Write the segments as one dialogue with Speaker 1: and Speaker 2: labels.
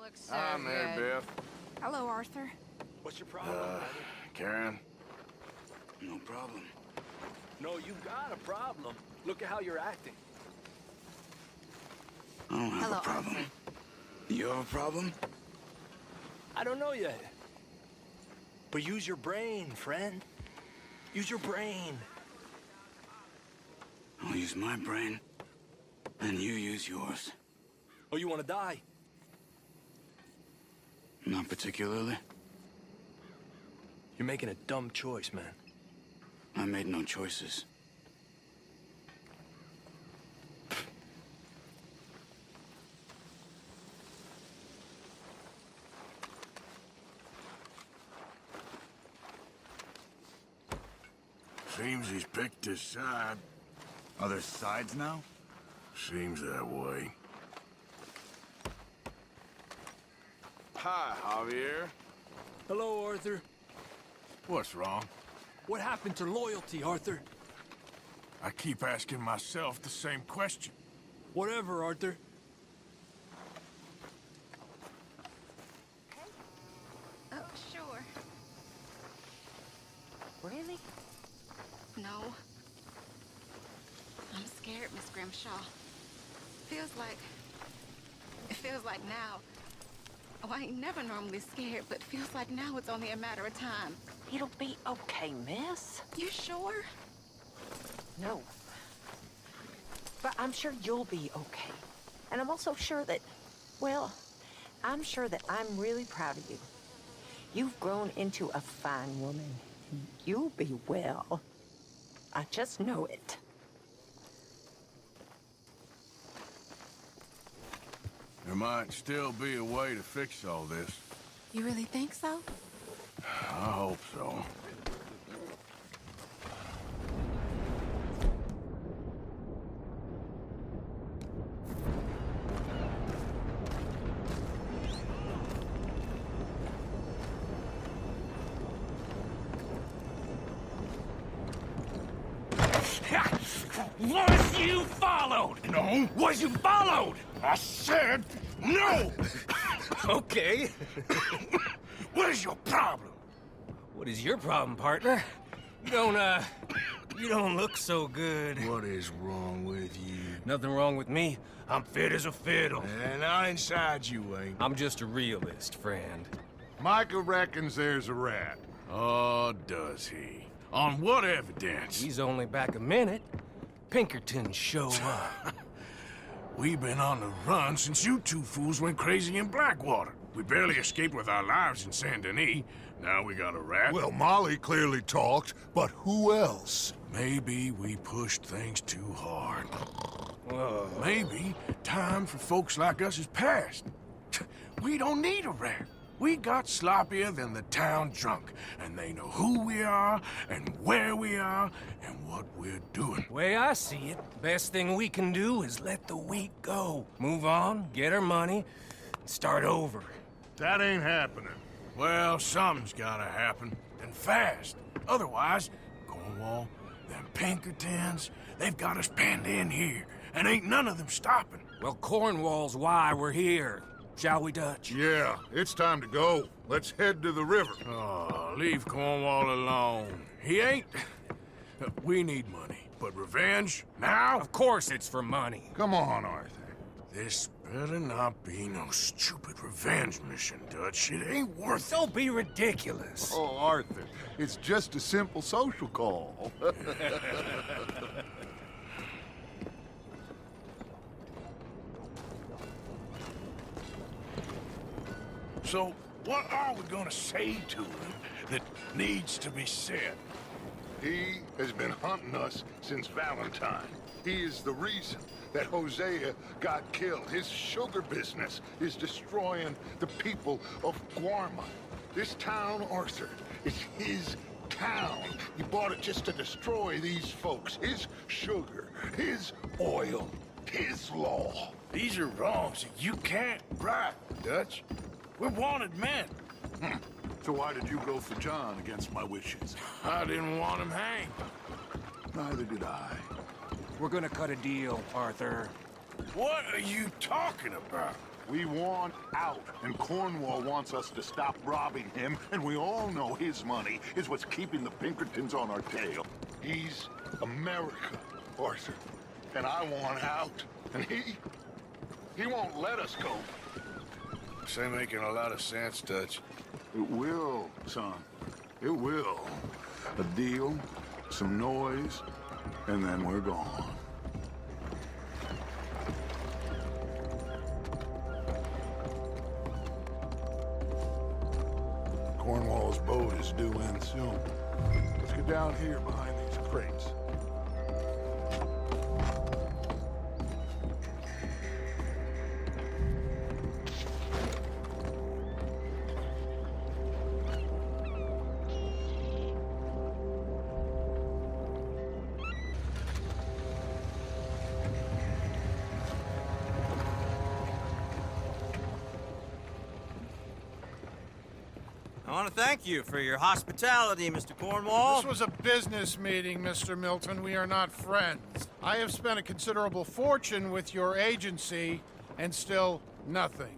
Speaker 1: looks so
Speaker 2: Hi, Mary
Speaker 1: good.
Speaker 2: Beth.
Speaker 3: Hello, Arthur.
Speaker 4: What's your problem?
Speaker 2: Karen.
Speaker 5: No problem.
Speaker 4: No, you got a problem. Look at how you're acting.
Speaker 5: I don't have
Speaker 1: Hello,
Speaker 5: a problem.
Speaker 1: Arthur.
Speaker 5: You have a problem?
Speaker 4: I don't know yet. But use your brain, friend. Use your brain.
Speaker 5: I'll use my brain, and you use yours.
Speaker 4: Oh, you want to die?
Speaker 5: Not particularly.
Speaker 4: You're making a dumb choice, man.
Speaker 5: I made no choices.
Speaker 2: Seems he's picked his side.
Speaker 6: Are there sides now?
Speaker 2: Seems that way. Hi, Javier.
Speaker 4: Hello, Arthur.
Speaker 2: What's wrong?
Speaker 4: What happened to loyalty, Arthur?
Speaker 2: I keep asking myself the same question.
Speaker 4: Whatever, Arthur.
Speaker 3: Oh, sure.
Speaker 1: Really?
Speaker 3: No. I'm scared, Miss Grimshaw. It feels like now. Oh, I ain't never normally scared, but feels like now it's only a matter of time.
Speaker 1: It'll be okay, miss.
Speaker 3: You sure?
Speaker 1: No. But I'm sure you'll be okay. And I'm also sure that, well, I'm sure that I'm really proud of you. You've grown into a fine woman. You'll be well. I just know it.
Speaker 2: There might still be a way to fix all this.
Speaker 3: You really think so?
Speaker 2: I hope so.
Speaker 4: Was you followed?
Speaker 2: No.
Speaker 4: Was you followed?
Speaker 2: I said no!
Speaker 4: Okay.
Speaker 2: What is your problem?
Speaker 4: What is your problem, partner? You don't look so good.
Speaker 2: What is wrong with you?
Speaker 4: Nothing wrong with me. I'm fit as a fiddle.
Speaker 2: And not inside you ain't.
Speaker 4: I'm just a realist, friend.
Speaker 7: Micah reckons there's a rat.
Speaker 2: Oh, does he? On what evidence?
Speaker 4: He's only back a minute. Pinkerton show up.
Speaker 2: We've been on the run since you two fools went crazy in Blackwater. We barely escaped with our lives in Saint-Denis. Now we got a rat.
Speaker 7: Well, Molly clearly talked, but who else?
Speaker 2: Maybe we pushed things too hard. Maybe time for folks like us is past. We don't need a rat. We got sloppier than the town drunk, and they know who we are, and where we are, and what we're doing.
Speaker 4: Way I see it, best thing we can do is let the week go. Move on, get our money, and start over.
Speaker 7: That ain't happening.
Speaker 2: Well, something's gotta happen, and fast. Otherwise, Cornwall, them Pinkertons, they've got us penned in here, and ain't none of them stopping.
Speaker 4: Well, Cornwall's why we're here. Shall we, Dutch?
Speaker 7: Yeah, it's time to go. Let's head to the river.
Speaker 2: Oh, leave Cornwall alone. He ain't... We need money, but revenge, now?
Speaker 4: Of course it's for money.
Speaker 7: Come on, Arthur.
Speaker 2: This better not be no stupid revenge mission, Dutch. It ain't worth it.
Speaker 4: Don't be ridiculous.
Speaker 7: Oh, Arthur, it's just a simple social call.
Speaker 2: So, what are we gonna say to him that needs to be said?
Speaker 7: He has been hunting us since Valentine. He is the reason that Hosea got killed. His sugar business is destroying the people of Guarma. This town, Arthur, is his town. He bought it just to destroy these folks. His sugar, his oil, his law.
Speaker 2: These are wrongs that you can't right, Dutch. We're wanted men.
Speaker 8: So why did you go for John against my wishes?
Speaker 2: I didn't want him hanged.
Speaker 8: Neither did I.
Speaker 4: We're gonna cut a deal, Arthur.
Speaker 2: What are you talking about?
Speaker 7: We want out, and Cornwall wants us to stop robbing him, and we all know his money is what's keeping the Pinkertons on our tail. He's America, Arthur, and I want out, and he won't let us go.
Speaker 2: This ain't making a lot of sense, Dutch.
Speaker 7: It will, son. It will. A deal, some noise, and then we're gone. Cornwall's boat is due in soon. Let's get down here behind these crates.
Speaker 9: I want to thank you for your hospitality, Mr. Cornwall.
Speaker 10: This was a business meeting, Mr. Milton. We are not friends. I have spent a considerable fortune with your agency, and still nothing.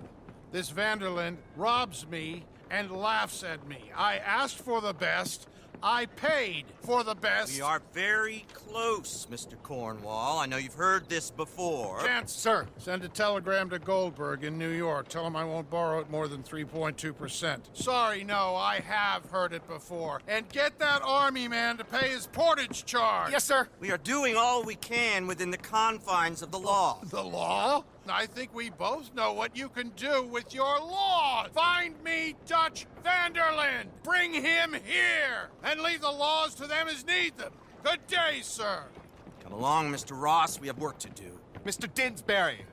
Speaker 10: This Vanderland robs me and laughs at me. I asked for the best. I paid for the best.
Speaker 9: We are very close, Mr. Cornwall. I know you've heard this before.
Speaker 10: Chance, sir. Send a telegram to Goldberg in New York. Tell him I won't borrow it more than 3.2%. Sorry, no, I have heard it before. And get that army man to pay his portage charge.
Speaker 9: Yes, sir. We are doing all we can within the confines of the law.
Speaker 10: The law? I think we both know what you can do with your law. Find me Dutch Vanderland. Bring him here. And leave the laws to them as need them. Good day, sir.
Speaker 9: Come along, Mr. Ross. We have work to do.
Speaker 11: Mr. Didsbury.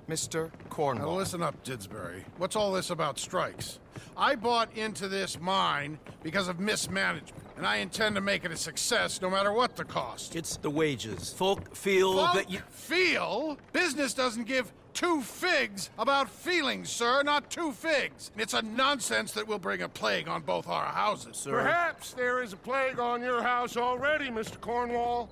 Speaker 11: Mr. Cornwall.
Speaker 10: Now listen up, Didsbury. What's all this about strikes? I bought into this mine because of mismanagement, and I intend to make it a success no matter what the cost.
Speaker 4: It's the wages. Folk feel that you...
Speaker 10: Feel? Business doesn't give two figs about feelings, sir, not two figs. It's a nonsense that will bring a plague on both our houses, sir.
Speaker 7: Perhaps there is a plague on your house already, Mr. Cornwall.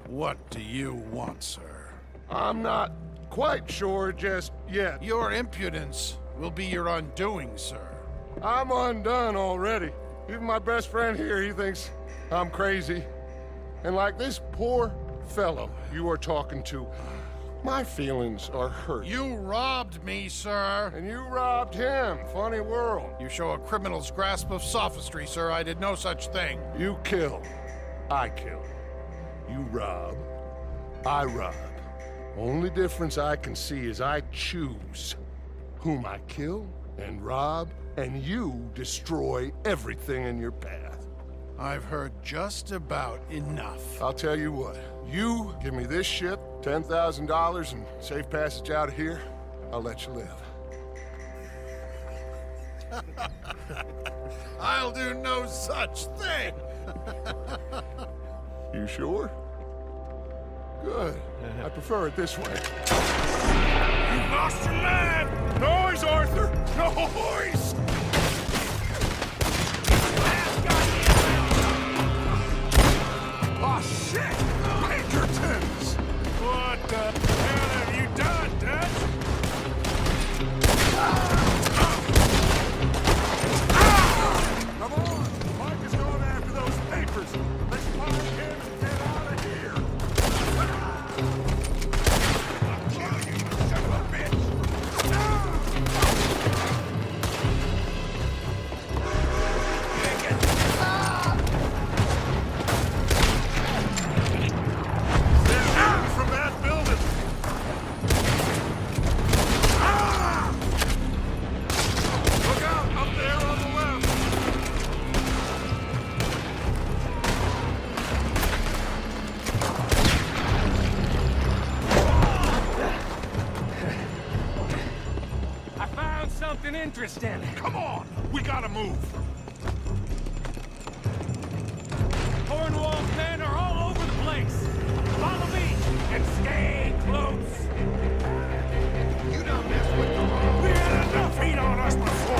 Speaker 10: What do you want, sir?
Speaker 7: I'm not quite sure just yet.
Speaker 10: Your impudence will be your undoing, sir.
Speaker 7: I'm undone already. Even my best friend here, he thinks I'm crazy. And like this poor fellow you are talking to, my feelings are hurt.
Speaker 10: You robbed me, sir.
Speaker 7: And you robbed him. Funny world.
Speaker 10: You show a criminal's grasp of sophistry, sir. I did no such thing.
Speaker 7: You kill. I kill. You rob. I rob. Only difference I can see is I choose whom I kill and rob, and you destroy everything in your path.
Speaker 10: I've heard just about enough.
Speaker 7: I'll tell you what. You give me this ship, $10,000, and safe passage out of here, I'll let you live.
Speaker 10: I'll do no such thing.
Speaker 7: You sure? Good. I prefer it this way.
Speaker 2: You've lost your man!
Speaker 7: Noise, Arthur! Noise!
Speaker 2: Oh, shit! Pinkertons! What the hell have you done, Dutch?
Speaker 7: Come on! Mike is going after those papers. Let's find him and get out of here.
Speaker 2: I'll kill you, you son of a bitch!
Speaker 7: From that building! Look out! Up there on the left!
Speaker 4: I found something interesting.
Speaker 7: Come on! We gotta move!
Speaker 4: Cornwall's men are all over the place. Follow me and stay close.
Speaker 2: You don't mess with the law. We had enough heat on us before.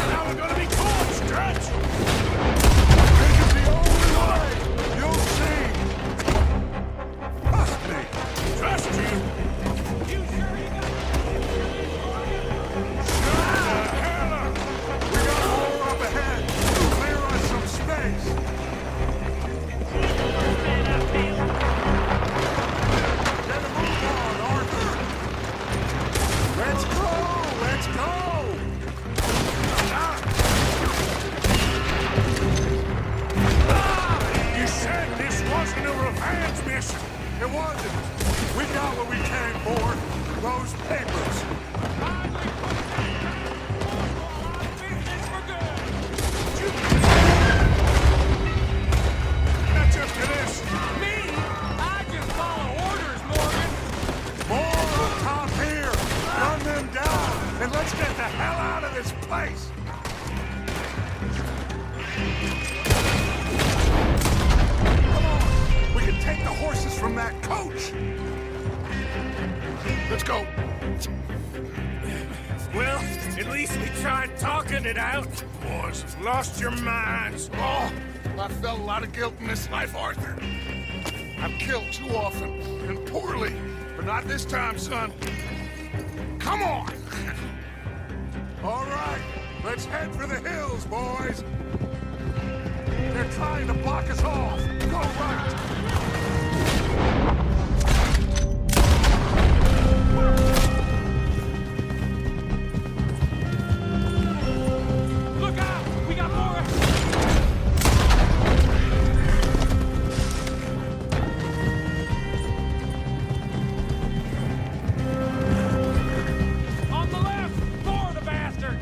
Speaker 2: Now we're gonna be caught, Stretch!
Speaker 7: This is the only way! You'll see! Trust me!
Speaker 2: Trust you?
Speaker 4: You sure you got
Speaker 2: Let's get the hell out of this place! Come on! We can take the horses from that coach! Let's go!
Speaker 12: Well, at least we tried talking it out.
Speaker 2: Boys, you've lost your minds. Oh, I felt a lot of guilt in this life, Arthur. I've killed too often, and poorly. But not this time, son. Come on! All right, let's head for the hills, boys. They're trying to block us off. Go right.
Speaker 12: Look out! We got more! On the left! For the bastard!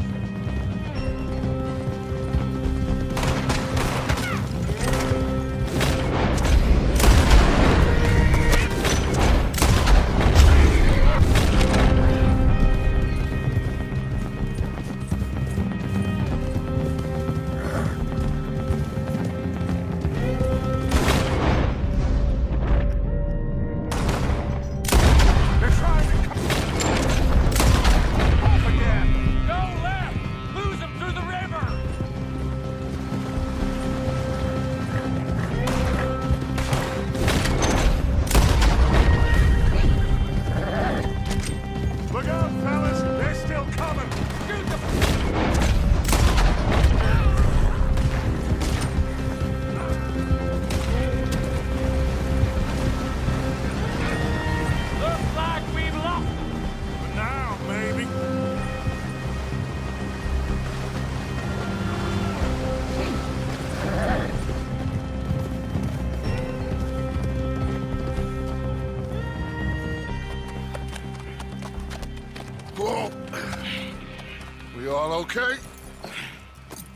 Speaker 2: Okay.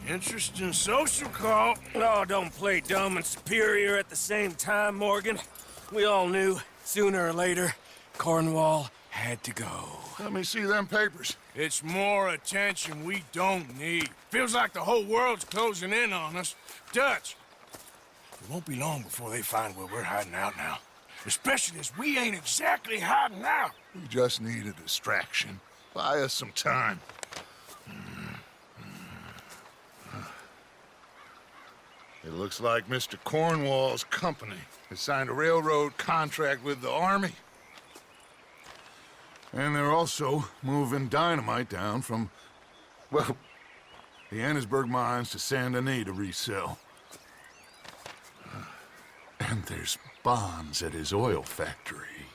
Speaker 2: Interesting social call.
Speaker 12: Oh, don't play dumb and superior at the same time, Morgan. We all knew, sooner or later, Cornwall had to go.
Speaker 2: Let me see them papers. It's more attention we don't need. Feels like the whole world's closing in on us. Dutch, it won't be long before they find where we're hiding out now. Especially as we ain't exactly hiding out. We just need a distraction. Buy us some time. It looks like Mr. Cornwall's company has signed a railroad contract with the army. And they're also moving dynamite down from, well, the Annesburg mines to Saint-Denis to resell. And there's bonds at his oil factory.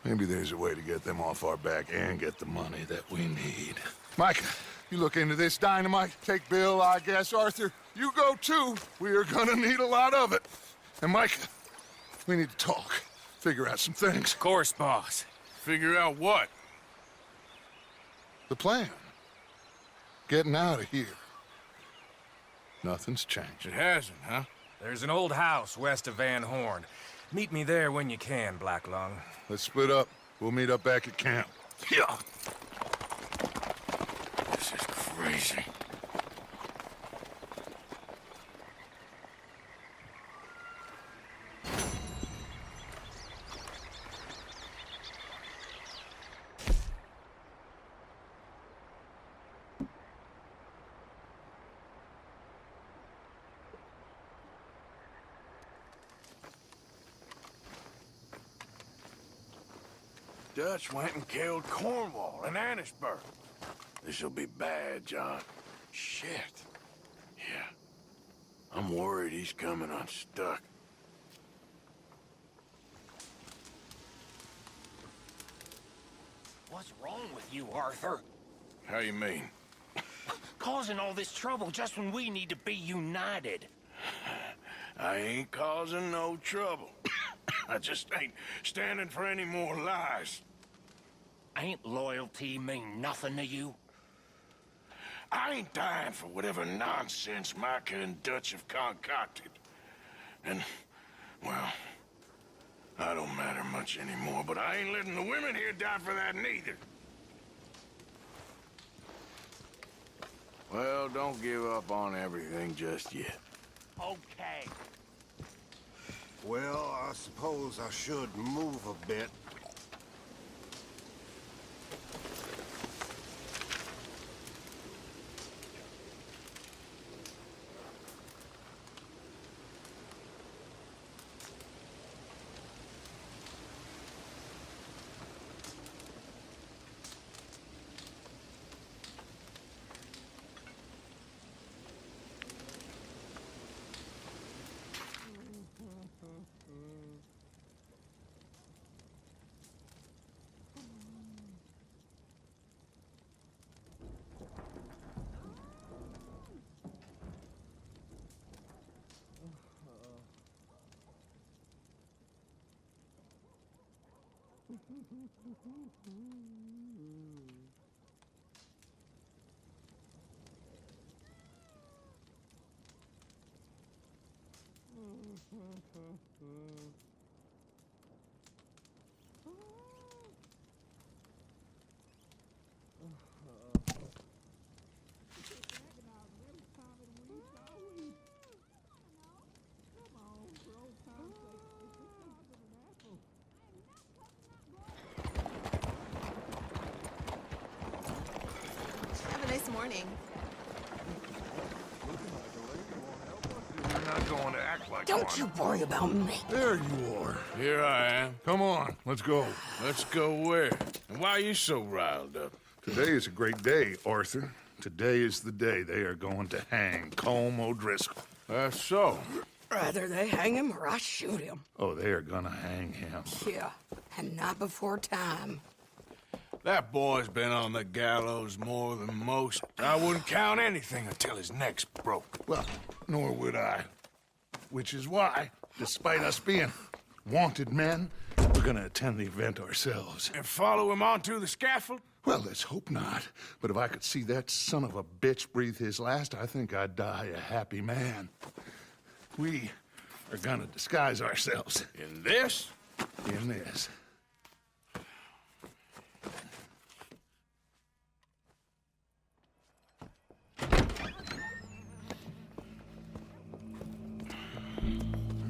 Speaker 2: Maybe there's a way to get them off our back and get the money that we need. Micah, you look into this dynamite. Take Bill, I guess. Arthur, you go too. We are gonna need a lot of it. And Micah, we need to talk. Figure out some things.
Speaker 12: Of course, boss.
Speaker 2: Figure out what? The plan. Getting out of here. Nothing's changed. It hasn't, huh?
Speaker 12: There's an old house west of Van Horn. Meet me there when you can, Black Lung.
Speaker 2: Let's split up. We'll meet up back at camp. Yeah. This is crazy. Dutch went and killed Cornwall in Annesburg. This'll be bad, John. Shit. Yeah. I'm worried he's coming unstuck.
Speaker 13: What's wrong with you, Arthur?
Speaker 2: How you mean?
Speaker 13: Causing all this trouble just when we need to be united.
Speaker 2: I ain't causing no trouble. I just ain't standing for any more lies.
Speaker 13: Ain't loyalty mean nothing to you?
Speaker 2: I ain't dying for whatever nonsense Micah and Dutch have concocted. And, well, I don't matter much anymore, but I ain't letting the women here die for that neither. Well, don't give up on everything just yet.
Speaker 13: Okay.
Speaker 14: Well, I suppose I should move a bit.
Speaker 3: Have a nice morning.
Speaker 7: You're not going to act like
Speaker 1: Don't
Speaker 7: one.
Speaker 1: you worry about me.
Speaker 7: There you are.
Speaker 2: Here I am.
Speaker 7: Come on, let's go.
Speaker 2: Let's go where? And why are you so riled up?
Speaker 7: Today is a great day, Arthur. Today is the day they are going to hang Colm O'Driscoll.
Speaker 2: That's so.
Speaker 15: Rather they hang him or I shoot him.
Speaker 7: Oh, they are gonna hang him.
Speaker 15: Yeah, and not before time.
Speaker 2: That boy's been on the gallows more than most. I wouldn't count anything until his neck's broke.
Speaker 7: Well, nor would I. Which is why, despite us being wanted men, we're gonna attend the event ourselves.
Speaker 2: And follow him onto the scaffold?
Speaker 7: Well, let's hope not. But if I could see that son of a bitch breathe his last, I think I'd die a happy man. We are gonna disguise ourselves.
Speaker 2: In this?
Speaker 7: In this.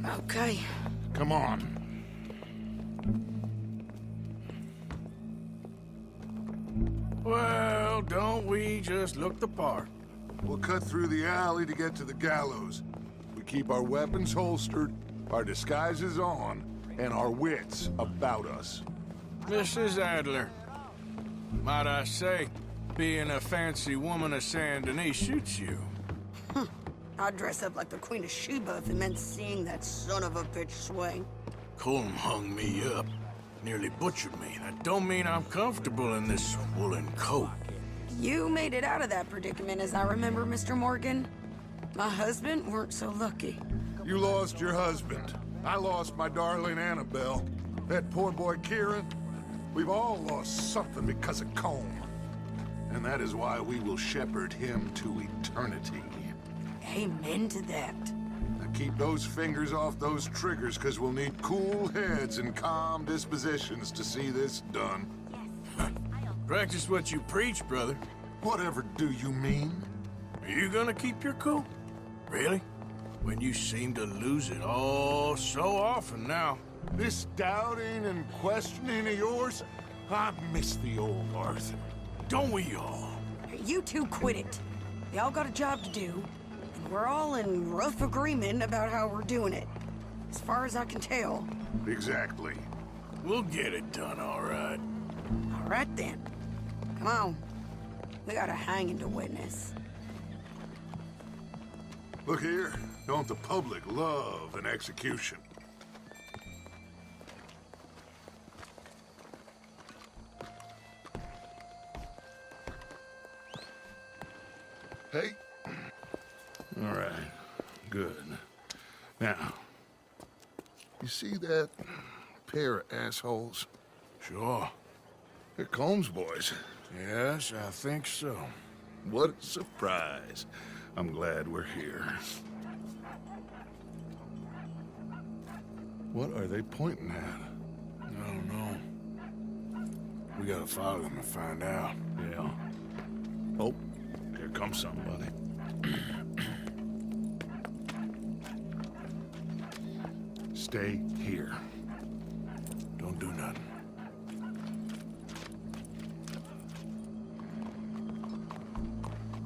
Speaker 15: Okay.
Speaker 7: Come on.
Speaker 2: Well, don't we just look the part?
Speaker 8: We'll cut through the alley to get to the gallows. We keep our weapons holstered, our disguises on, and our wits about us.
Speaker 2: Mrs. Adler, might I say, being a fancy woman of Saint-Denis shoots you.
Speaker 15: I'd dress up like the Queen of Sheba if it meant seeing that son of a bitch swing.
Speaker 2: Colm hung me up, nearly butchered me. That don't mean I'm comfortable in this woolen coat.
Speaker 15: You made it out of that predicament, as I remember, Mr. Morgan. My husband weren't so lucky.
Speaker 8: You lost your husband. I lost my darling Annabelle. That poor boy Kieran. We've all lost something because of Colm. And that is why we will shepherd him to eternity.
Speaker 15: Amen to that.
Speaker 8: Now keep those fingers off those triggers, because we'll need cool heads and calm dispositions to see this done.
Speaker 2: Practice what you preach, brother.
Speaker 8: Whatever do you mean?
Speaker 2: Are you gonna keep your cool? Really? When you seem to lose it all so often now.
Speaker 8: This doubting and questioning of yours, I miss the old Arthur.
Speaker 2: Don't we all?
Speaker 15: You two quit it. They all got a job to do, and we're all in rough agreement about how we're doing it. As far as I can tell.
Speaker 8: Exactly.
Speaker 2: We'll get it done, all right.
Speaker 15: All right, then. Come on. We got a hanging to witness.
Speaker 8: Look here, don't the public love an execution? Hey.
Speaker 7: All right. Good. Now, you see that pair of assholes?
Speaker 2: Sure.
Speaker 7: They're Colm's boys.
Speaker 2: Yes, I think so.
Speaker 7: What a surprise. I'm glad we're here. What are they pointing at?
Speaker 2: I don't know. We gotta follow them and find out.
Speaker 7: Yeah. Oh, here
Speaker 8: comes somebody. Stay here. Don't do nothing.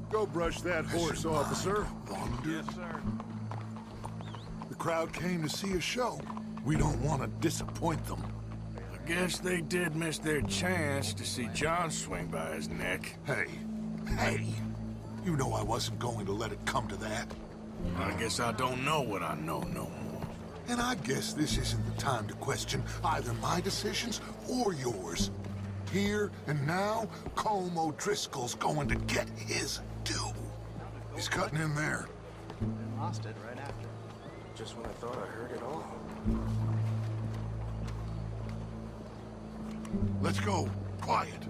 Speaker 8: Go brush that horse, officer. Yes, sir. The crowd came to see a show. We don't want to disappoint them.
Speaker 2: I guess they did miss their chance to see John swing by his neck.
Speaker 8: Hey, you know I wasn't going to let it come to that.
Speaker 2: I guess I don't know what I know no more.
Speaker 8: And I guess this isn't the time to question either my decisions or yours. Here and now, Colm O'Driscoll's going to get his due. He's cutting in there.
Speaker 16: And lost it right after. Just when I thought I heard it all.
Speaker 8: Let's go. Quiet.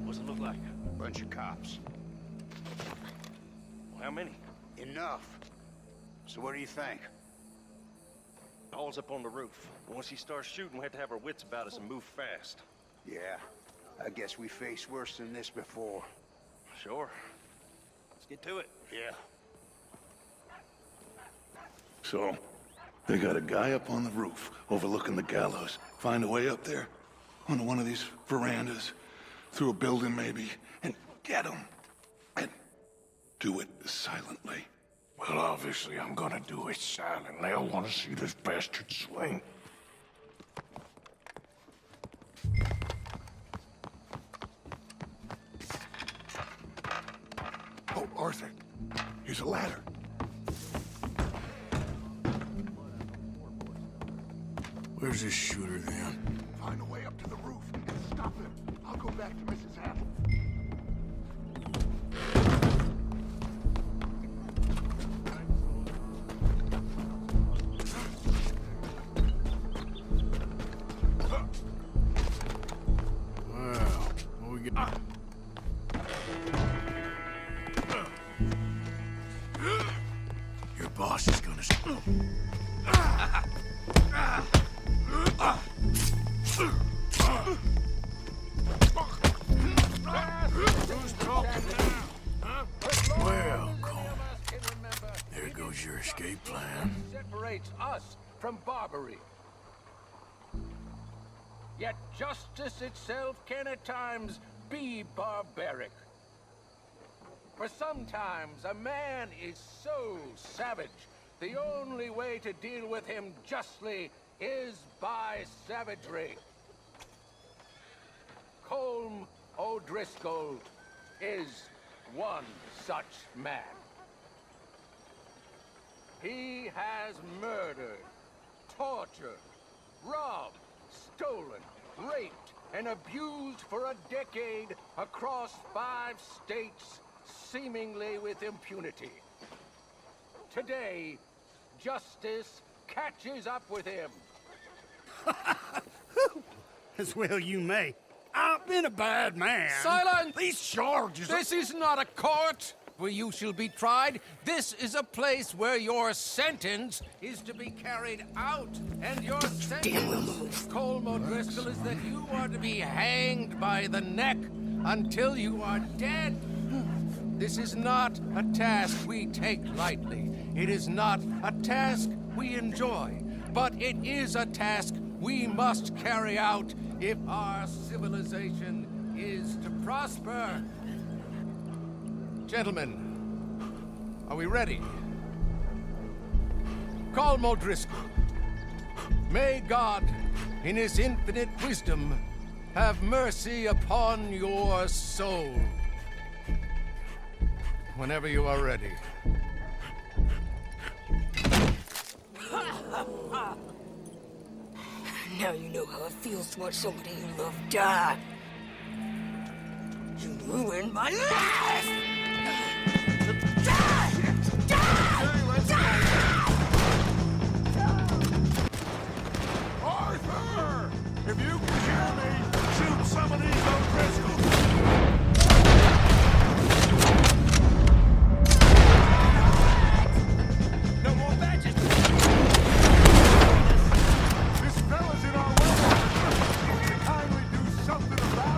Speaker 13: What's it look like?
Speaker 14: Bunch of cops.
Speaker 13: How many?
Speaker 14: Enough. So what do you think?
Speaker 13: Paul's up on the roof. Once he starts shooting, we have to have our wits about us and move fast.
Speaker 14: Yeah, I guess we faced worse than this before.
Speaker 13: Sure. Let's get to it.
Speaker 14: Yeah.
Speaker 8: So, they got a guy up on the roof, overlooking the gallows. Find a way up there, onto one of these verandas, through a building maybe, and get him. And do it silently.
Speaker 2: Well, obviously I'm gonna do it silently. I want to see this bastard swing.
Speaker 8: Oh, Arthur, here's a ladder.
Speaker 2: Where's this shooter then?
Speaker 8: Find a way up to the roof and stop him. I'll go back to Mrs. Hammond.
Speaker 2: Well, what we get? Your boss is gonna. Who's talking now? Huh? Well, Colm, there goes your escape plan.
Speaker 17: Separates us from barbary. Yet justice itself can at times be barbaric. For sometimes a man is so savage, the only way to deal with him justly is by savagery. Colm O'Driscoll is one such man. He has murdered, tortured, robbed, stolen, raped, and abused for a decade across 5 states, seemingly with impunity. Today, justice catches up with him.
Speaker 18: As well you may. I've been a bad man.
Speaker 17: Silence!
Speaker 18: These charges
Speaker 17: This is not a court where you shall be tried. This is a place where your sentence is to be carried out. And your sentence, Colm O'Driscoll, is that you are to be hanged by the neck until you are dead. This is not a task we take lightly. It is not a task we enjoy. But it is a task we must carry out if our civilization is to prosper. Gentlemen, are we ready? Colm O'Driscoll, may God, in his infinite wisdom, have mercy upon your soul. Whenever you are ready.
Speaker 19: Now you know how it feels to watch somebody you love die. You ruined my life! Die! Die! Die!
Speaker 8: Arthur! If you can hear me, shoot some of these O'Driscolls!
Speaker 17: No more badges!
Speaker 8: This fella's in our way! Can you kindly do something about it?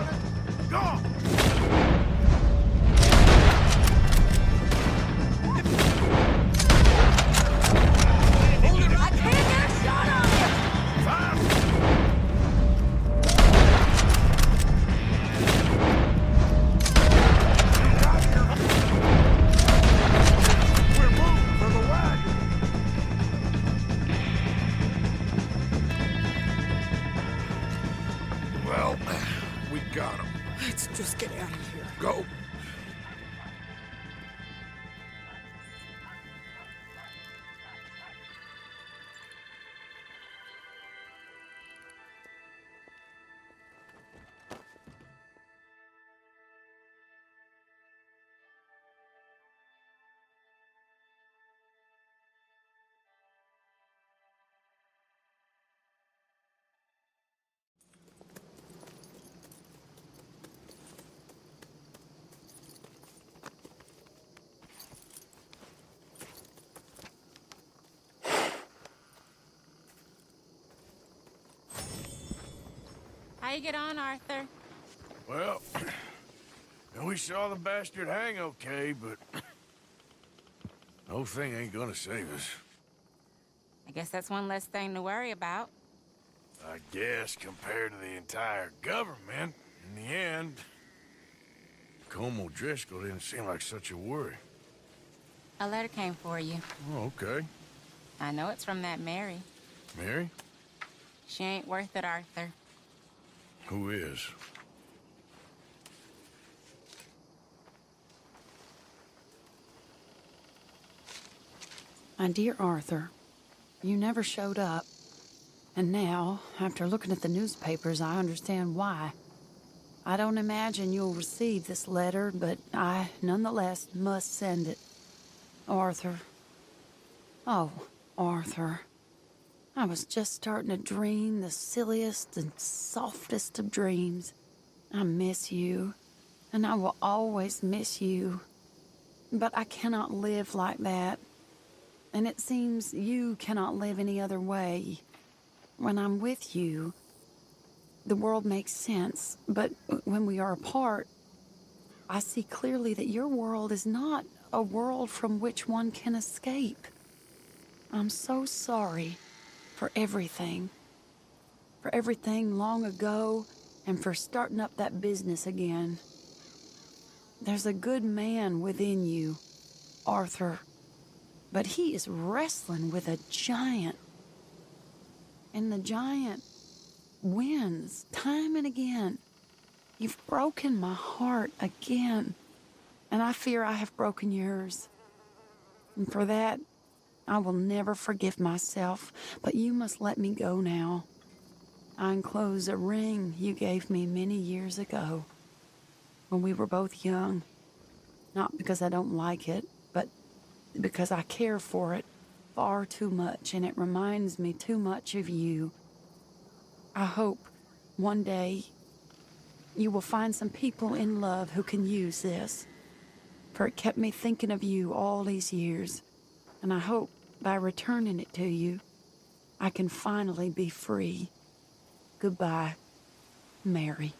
Speaker 8: got him.
Speaker 15: Let's just get out of here.
Speaker 8: Go.
Speaker 3: How you get on, Arthur?
Speaker 2: Well, we saw the bastard hang okay, but no thing ain't gonna save us.
Speaker 3: I guess that's one less thing to worry about.
Speaker 2: I guess compared to the entire government, in the end, Colm O'Driscoll didn't seem like such a worry.
Speaker 3: A letter came for you.
Speaker 2: Oh, okay.
Speaker 3: I know it's from that Mary.
Speaker 2: Mary?
Speaker 3: She ain't worth it, Arthur.
Speaker 2: Who is?
Speaker 15: My dear Arthur, you never showed up. And now, after looking at the newspapers, I understand why. I don't imagine you'll receive this letter, but I, nonetheless, must send it. Arthur. Oh, Arthur. I was just starting to dream the silliest and softest of dreams. I miss you, and I will always miss you. But I cannot live like that. And it seems you cannot live any other way. When I'm with you, the world makes sense. But when we are apart, I see clearly that your world is not a world from which one can escape. I'm so sorry for everything long ago, and for starting up that business again. There's a good man within you, Arthur, but he is wrestling with a giant. And the giant wins time and again. You've broken my heart again, and I fear I have broken yours. And for that, I will never forgive myself, but you must let me go now. I enclose a ring you gave me many years ago, when we were both young. Not because I don't like it, but because I care for it far too much, and it reminds me too much of you. I hope one day you will find some people in love who can use this, for it kept me thinking of you all these years, and I hope by returning it to you, I can finally be free. Goodbye, Mary.